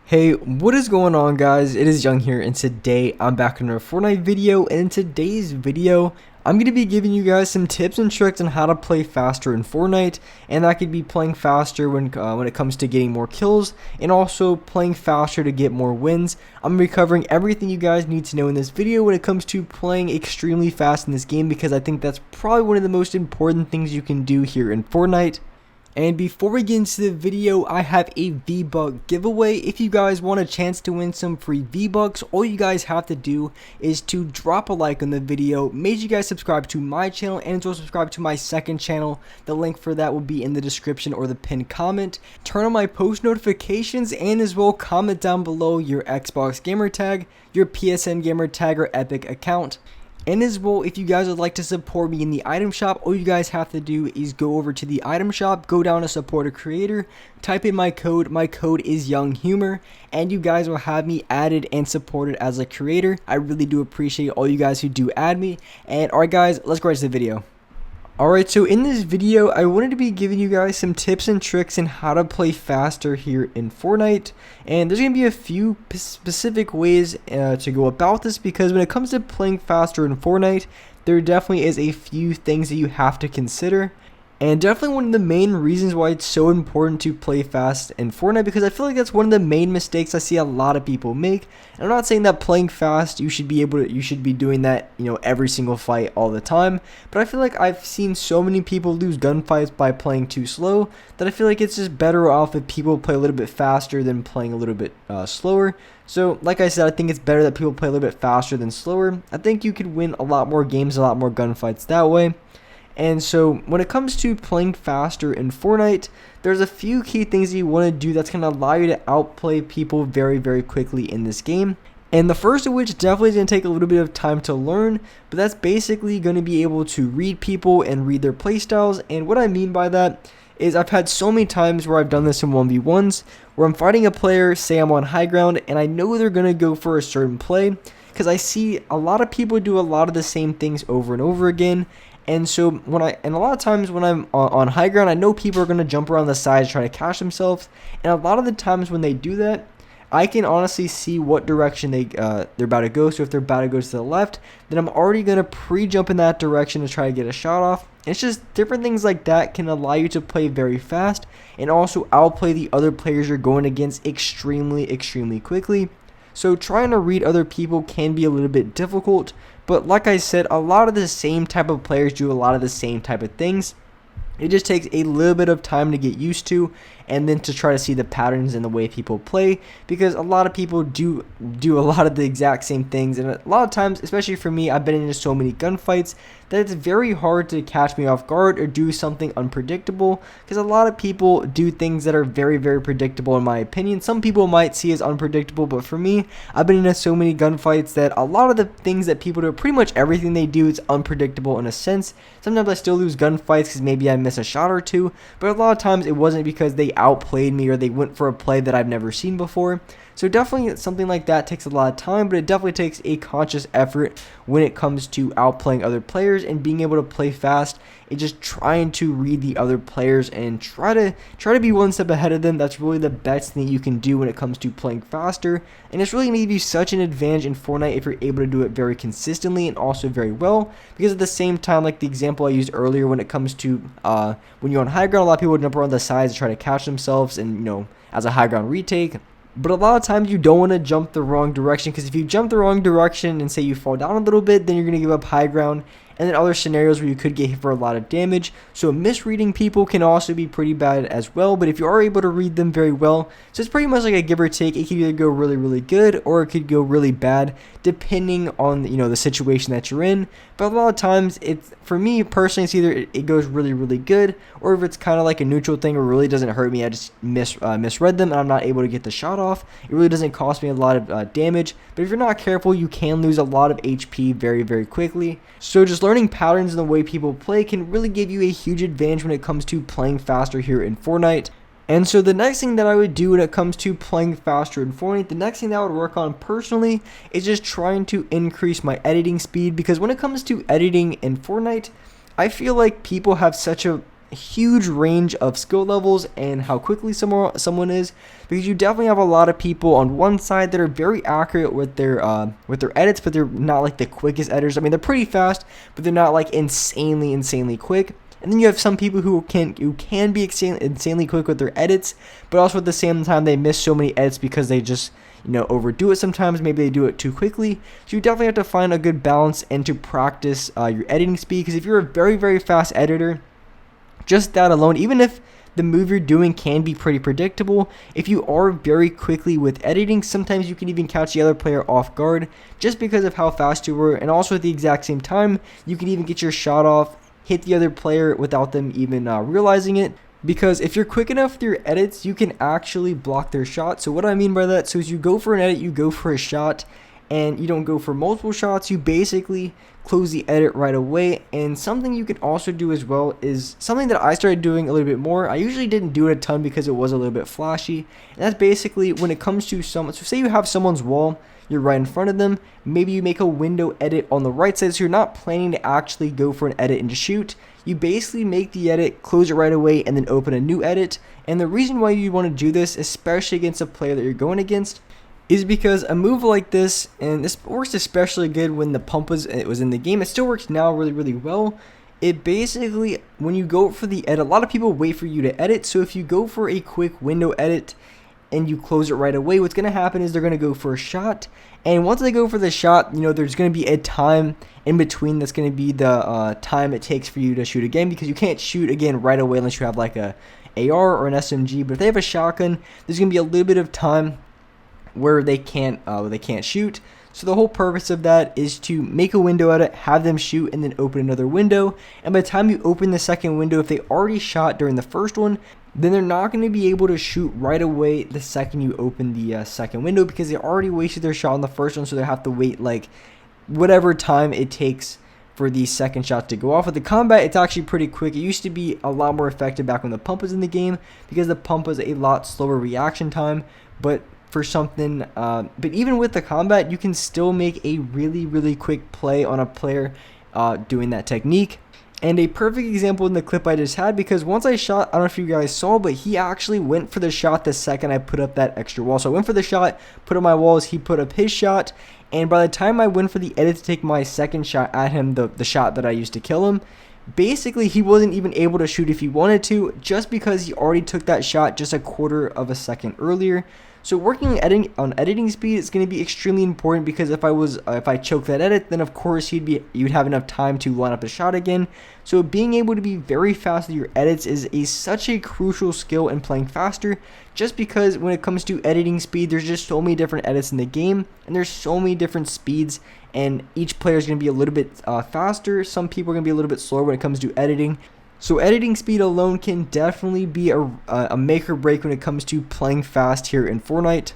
Hey, what is going on, guys? It is Young here, and today I'm back in a Fortnite video. And in today's video, I'm going to be giving you guys some tips and tricks on how to play faster in Fortnite, and that could be playing faster when it comes to getting more kills, and also playing faster to get more wins. I'm going to be covering everything you guys need to know in this video when it comes to playing extremely fast in this game, because I think that's probably one of the most important things you can do here in Fortnite. And before we get into the video, I have a V-Buck giveaway. If you guys want a chance to win some free V-Bucks, all you guys have to do is to drop a like on the video. Make sure you guys subscribe to my channel and as well subscribe to my second channel. The link for that will be in the description or the pinned comment. Turn on my post notifications and as well comment down below your Xbox gamer tag, your PSN gamer tag, or Epic account. And as well, if you guys would like to support me in the item shop, all you guys have to do is go over to the item shop, go down to support a creator, type in my code is YoungHumor, and you guys will have me added and supported as a creator. I really do appreciate all you guys who do add me. And alright guys, let's go right to the video. Alright, so in this video, I wanted to be giving you guys some tips and tricks on how to play faster here in Fortnite. And there's going to be a few specific ways to go about this, because when it comes to playing faster in Fortnite, there definitely is a few things that you have to consider. And definitely one of the main reasons why it's so important to play fast in Fortnite, because I feel like that's one of the main mistakes I see a lot of people make. And I'm not saying that playing fast, you should be doing that, every single fight all the time. But I feel like I've seen so many people lose gunfights by playing too slow, that I feel like it's just better off if people play a little bit faster than playing a little bit slower. So, like I said, I think it's better that people play a little bit faster than slower. I think you could win a lot more games, a lot more gunfights that way. And so when it comes to playing faster in Fortnite, there's a few key things that you want to do that's going to allow you to outplay people very, very quickly in this game. And the first of which definitely is going to take a little bit of time to learn, but that's basically going to be able to read people and read their playstyles. And what I mean by that is I've had so many times where I've done this in 1v1s, where I'm fighting a player, say I'm on high ground, and I know they're going to go for a certain play, because I see a lot of people do a lot of the same things over and over again. And so a lot of times when I'm on high ground, I know people are going to jump around the sides trying to cache themselves. And a lot of the times when they do that, I can honestly see what direction they're about to go. So if they're about to go to the left, then I'm already going to pre-jump in that direction to try to get a shot off. And it's just different things like that can allow you to play very fast and also outplay the other players you're going against extremely, extremely quickly. So trying to read other people can be a little bit difficult, but like I said, a lot of the same type of players do a lot of the same type of things. It just takes a little bit of time to get used to, and then to try to see the patterns in the way people play, because a lot of people do a lot of the exact same things, and a lot of times, especially for me, I've been into so many gunfights that it's very hard to catch me off guard or do something unpredictable, because a lot of people do things that are very, very predictable in my opinion. Some people might see as unpredictable, but for me, I've been into so many gunfights that a lot of the things that people do, pretty much everything they do, is unpredictable in a sense. Sometimes I still lose gunfights because maybe I miss a shot or two, but a lot of times it wasn't because they outplayed me or they went for a play that I've never seen before. So definitely something like that takes a lot of time, but it definitely takes a conscious effort when it comes to outplaying other players and being able to play fast and just trying to read the other players and try to be one step ahead of them. That's really the best thing you can do when it comes to playing faster, and it's really going to give you such an advantage in Fortnite if you're able to do it very consistently and also very well, because at the same time, like the example I used earlier, when it comes to when you're on high ground, a lot of people jump around the sides to try to catch themselves and as a high ground retake. But a lot of times you don't want to jump the wrong direction, because if you jump the wrong direction and say you fall down a little bit, then you're going to give up high ground, and then other scenarios where you could get hit for a lot of damage. So misreading people can also be pretty bad as well, but if you are able to read them very well, so it's pretty much like a give or take. It could either go really, really good or it could go really bad, depending on the situation that you're in. But a lot of times, for me personally, it's either it goes really, really good, or if it's kind of like a neutral thing where it really doesn't hurt me, I just misread them and I'm not able to get the shot off. It really doesn't cost me a lot of damage, but if you're not careful, you can lose a lot of HP very, very quickly. So just learning patterns in the way people play can really give you a huge advantage when it comes to playing faster here in Fortnite. And so the next thing that I would do when it comes to playing faster in Fortnite, the next thing that I would work on personally is just trying to increase my editing speed, because when it comes to editing in Fortnite, I feel like people have such a huge range of skill levels and how quickly someone is, because you definitely have a lot of people on one side that are very accurate with their edits, but they're not like the quickest editors. I mean, they're pretty fast, but they're not like insanely quick. And then you have some people who can be insanely quick with their edits, but also at the same time they miss so many edits because they just overdo it sometimes. Maybe they do it too quickly. So you definitely have to find a good balance and to practice your editing speed, because if you're a very fast editor, just that alone, even if the move you're doing can be pretty predictable, if you are very quickly with editing, sometimes you can even catch the other player off guard just because of how fast you were. And also at the exact same time, you can even get your shot off, hit the other player without them even realizing it. Because if you're quick enough with your edits, you can actually block their shot. So what I mean by that, so as you go for an edit, you go for a shot, and you don't go for multiple shots. You basically close the edit right away. And something you can also do as well is something that I started doing a little bit more. I usually didn't do it a ton because it was a little bit flashy, and that's basically when it comes to someone. So say you have someone's wall, you're right in front of them, maybe you make a window edit on the right side, so you're not planning to actually go for an edit and just shoot. You basically make the edit, close it right away, and then open a new edit. And the reason why you want to do this, especially against a player that you're going against, is because a move like this, and this works especially good when the pump was in the game, it still works now really well. It basically, when you go for the edit, a lot of people wait for you to edit, so if you go for a quick window edit and you close it right away, what's going to happen is they're going to go for a shot, and once they go for the shot, there's going to be a time in between that's going to be the time it takes for you to shoot again, because you can't shoot again right away unless you have like a AR or an SMG. But if they have a shotgun, there's going to be a little bit of time where they can't shoot. So the whole purpose of that is to make a window edit, have them shoot, and then open another window. And by the time you open the second window, if they already shot during the first one, then they're not going to be able to shoot right away the second you open the second window, because they already wasted their shot on the first one. So they have to wait like whatever time it takes for the second shot to go off. With the combat, it's actually pretty quick. It used to be a lot more effective back when the pump was in the game, because the pump was a lot slower reaction time. But even with the combat, you can still make a really quick play on a player doing that technique. And a perfect example in the clip I just had, because once I shot, I don't know if you guys saw, but he actually went for the shot the second I put up that extra wall. So I went for the shot, put up my walls, he put up his shot, and by the time I went for the edit to take my second shot at him, the shot that I used to kill him, basically he wasn't even able to shoot if he wanted to, just because he already took that shot just a quarter of a second earlier. So working on editing speed is going to be extremely important, because if I choke that edit, then of course you'd have enough time to line up the shot again. So being able to be very fast with your edits is such a crucial skill in playing faster, just because when it comes to editing speed, there's just so many different edits in the game, and there's so many different speeds, and each player is going to be a little bit faster. Some people are going to be a little bit slower when it comes to editing. So editing speed alone can definitely be a make or break when it comes to playing fast here in Fortnite.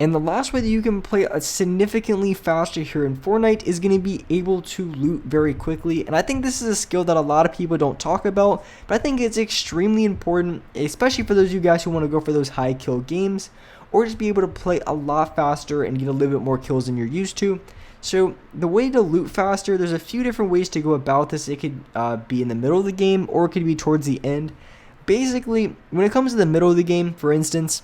And the last way that you can play significantly faster here in Fortnite is going to be able to loot very quickly. And I think this is a skill that a lot of people don't talk about, but I think it's extremely important, especially for those of you guys who want to go for those high kill games, or just be able to play a lot faster and get a little bit more kills than you're used to. So the way to loot faster, there's a few different ways to go about this. It could be in the middle of the game, or it could be towards the end. Basically, when it comes to the middle of the game, for instance,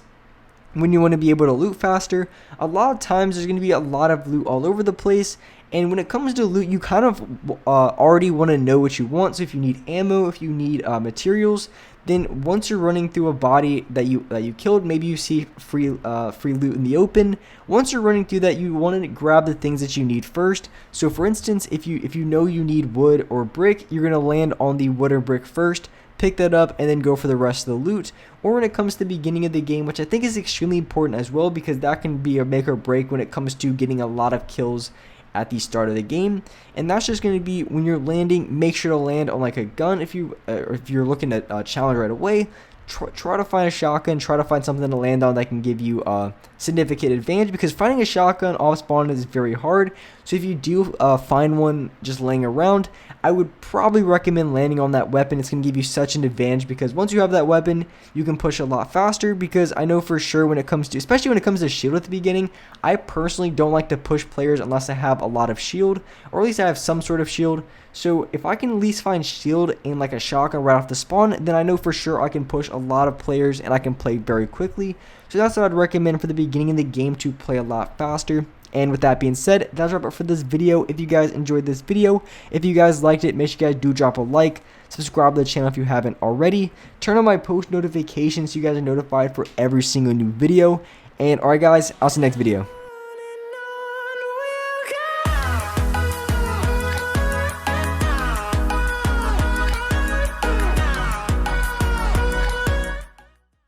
when you want to be able to loot faster, a lot of times there's going to be a lot of loot all over the place. And when it comes to loot, you kind of already want to know what you want. So if you need ammo, if you need materials, then once you're running through a body that you killed, maybe you see free loot in the open. Once you're running through that, you want to grab the things that you need first. So for instance, if you know you need wood or brick, you're going to land on the wood or brick first, pick that up, and then go for the rest of the loot. Or when it comes to the beginning of the game, which I think is extremely important as well, because that can be a make or break when it comes to getting a lot of kills at the start of the game. And that's just going to be when you're landing, make sure to land on like a gun. If you're looking at challenge right away, try to find a shotgun, try to find something to land on that can give you a significant advantage, because finding a shotgun off spawn is very hard. So if you do find one just laying around, I would probably recommend landing on that weapon. It's going to give you such an advantage, because once you have that weapon, you can push a lot faster. Because I know for sure when it comes to, especially when it comes to shield at the beginning, I personally don't like to push players unless I have a lot of shield, or at least I have some sort of shield. So if I can at least find shield and like a shotgun right off the spawn, then I know for sure I can push a lot of players and I can play very quickly. So that's what I'd recommend for the beginning of the game, to play a lot faster. And with that being said, that's wrap up for this video. If you guys enjoyed this video, if you guys liked it, make sure you guys do drop a like, subscribe to the channel if you haven't already, turn on my post notifications so you guys are notified for every single new video. And alright guys, I'll see you next video.